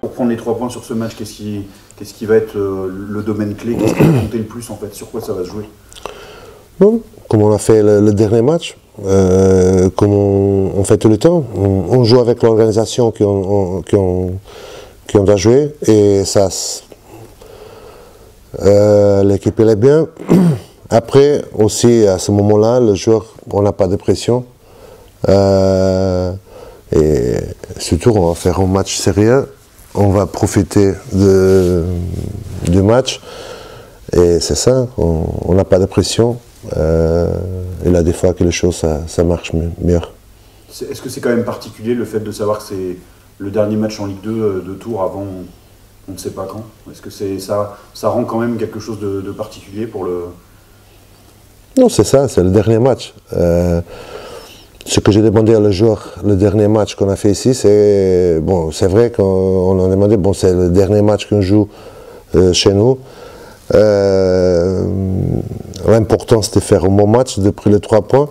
Pour prendre les 3 points sur ce match, qu'est-ce qui va être le domaine clé? Qu'est-ce qui va compter le plus en fait? Sur quoi ça va se jouer? Non, comme on a fait le dernier match, comme on fait tout le temps, on joue avec l'organisation qui ont à jouer et ça, l'équipe elle est bien. Après aussi à ce moment-là, le joueur, on n'a pas de pression et surtout on va faire un match sérieux, on va profiter du match et c'est ça, on n'a pas de pression. Et là, des fois, que les choses, ça marche mieux. Est-ce que c'est quand même particulier le fait de savoir que c'est le dernier match en Ligue 2 de Tours avant on ne sait pas quand? Est-ce que ça rend quand même quelque chose de particulier pour le... Non, c'est ça, c'est le dernier match. Ce que j'ai demandé à le joueur, le dernier match qu'on a fait ici, c'est vrai qu'on a demandé, c'est le dernier match qu'on joue chez nous. L'important c'était de faire un bon match, de prendre les 3 points,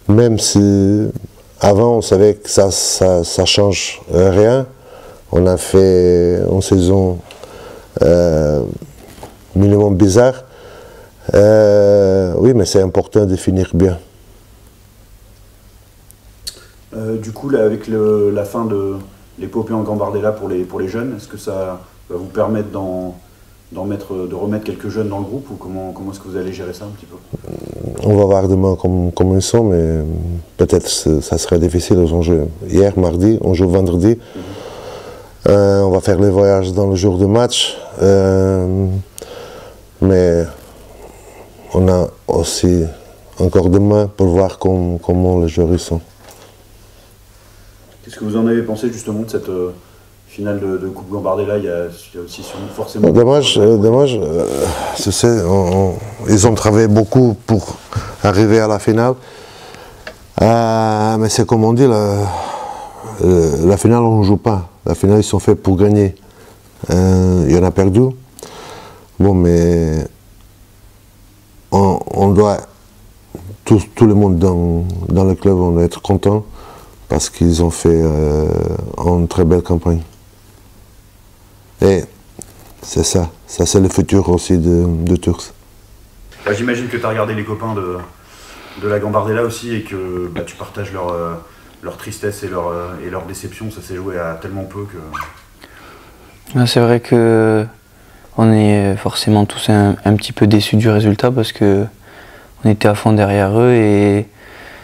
même si avant on savait que ça change rien. On a fait une saison minimum bizarre. Oui, mais c'est important de finir bien. Du coup, là, avec la fin de l'épopée en Gambardella pour les jeunes, est-ce que ça va vous permettre de remettre quelques jeunes dans le groupe, ou comment est-ce que vous allez gérer ça un petit peu? On va voir demain comment ils sont, mais peut-être ça serait difficile. On joue hier, mardi, on joue vendredi. On va faire les voyages dans le jour de match. Mais on a aussi encore demain pour voir comment les joueurs sont. Qu'est-ce que vous en avez pensé justement de cette finale de Coupe Gambardella? Il y a aussi forcément... Dommage, tu sais, ils ont travaillé beaucoup pour arriver à la finale. Mais c'est comme on dit, la finale on ne joue pas. La finale ils sont faits pour gagner. Il y en a perdu. Bon, mais on doit, tout le monde dans le club, on doit être content parce qu'ils ont fait une très belle campagne. Et c'est ça c'est le futur aussi de Tours. J'imagine que tu as regardé les copains de la Gambardella aussi et que tu partages leur tristesse et leur déception. Ça s'est joué à tellement peu que... C'est vrai que on est forcément tous un petit peu déçus du résultat parce que on était à fond derrière eux et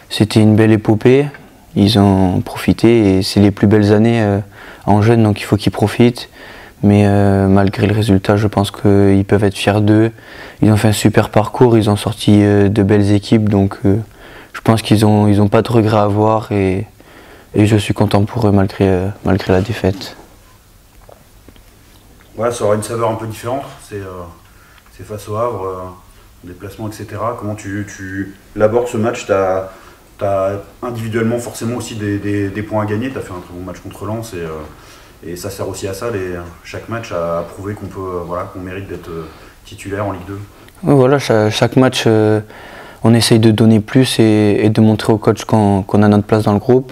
c'était une belle épopée. Ils ont profité et c'est les plus belles années en jeune, donc il faut qu'ils profitent. Mais malgré le résultat, je pense qu'ils peuvent être fiers d'eux. Ils ont fait un super parcours, ils ont sorti de belles équipes, donc je pense qu'ils ont pas de regrets à avoir et je suis content pour eux malgré la défaite. Voilà, ça aura une saveur un peu différente, c'est face au Havre, déplacement, etc. Comment tu l'abordes ce match? Tu as individuellement forcément aussi des points à gagner, tu as fait un très bon match contre Lens et ça sert aussi à ça, chaque match à prouver qu'on mérite d'être titulaire en Ligue 2. Voilà, chaque match, on essaye de donner plus et de montrer au coach qu'on a notre place dans le groupe.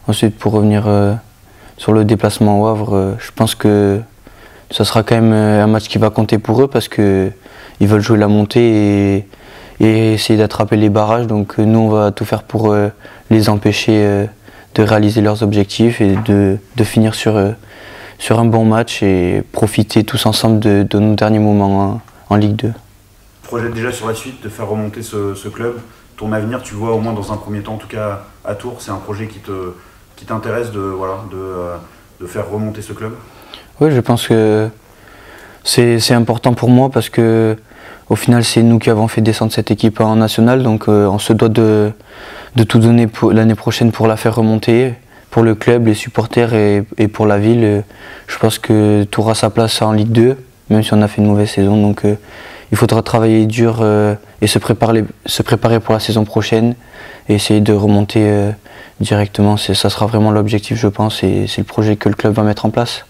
Ensuite, pour revenir sur le déplacement au Havre, je pense que ça sera quand même un match qui va compter pour eux parce qu'ils veulent jouer la montée et essayer d'attraper les barrages. Donc nous, on va tout faire pour les empêcher de réaliser leurs objectifs et de finir sur un bon match et profiter tous ensemble de nos derniers moments en Ligue 2. Projette déjà sur la suite de faire remonter ce club. Ton avenir, tu le vois au moins dans un premier temps, en tout cas à Tours, c'est un projet qui t'intéresse de faire remonter ce club? Oui, je pense que c'est important pour moi parce que au final, c'est nous qui avons fait descendre cette équipe en national, donc on se doit de tout donner l'année prochaine pour la faire remonter, pour le club, les supporters et pour la ville. Je pense que Tours a sa place en Ligue 2, même si on a fait une mauvaise saison. Donc il faudra travailler dur et se préparer pour la saison prochaine et essayer de remonter directement. Ça sera vraiment l'objectif, je pense, et c'est le projet que le club va mettre en place.